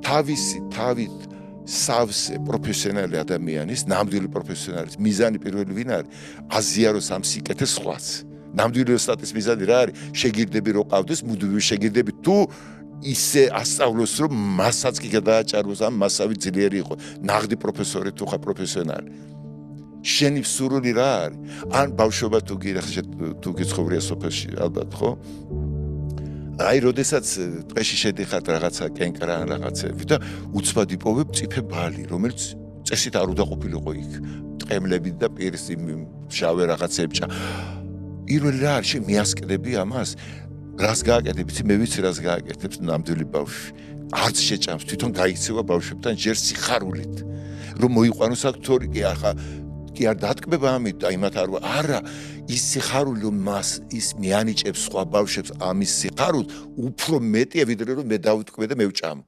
თავით სავსე პროფესიონალი ადამიანის, ნამდვილი პროფესიონალის მიზანი პირველი ვინ არის? აზიაროს ამ სიკეთეს სხვაც. ნამდვილი ოსტატის მიზანი რა არის? შეგირდები რო ყავდეს, მუდმივი შეგირდები თუ ისე ასწავლოს, რომ მასაც კი გადააჭარბოს, ამ მასავი ძლიერი იყო. ნაღდი პროფესორი თუ ხარ პროფესიონალი. შენი სურვილი რა არის? ან ბავშვობა თუ გიცხოვრია სოფელში, ალბათ, ხო? აი, როდესაც ტყეში შედიხარ რაღაცა კენკრა ან რაღაცები და უცბად იპოვებ წიფე ბალი, რომელიც წესით არ უნდა ყოფილიყო იქ. ტყემლები და პირის შავე რაღაცები ჭა. პირველი რა არის? შენ მიასკდები ამას? რას გააკეთებ? იცი, მე ვიცი რას გააკეთებს ნამდვილი ბავშვი. არც შეჭამს, თვითონ გაიქცევა ბავშვებთან ჯერ სიხარულით. რომ მოიყვანოს აქტორი, კი არ დატკბება ამით, იმათ არა, ის სიხარული რომ მას ის მიანიჭებს სხვა ბავშვებს ამის სიხარულს, უფრო მეტია ვიდრე რომ მე დავიტკბე და მე ვჭამო.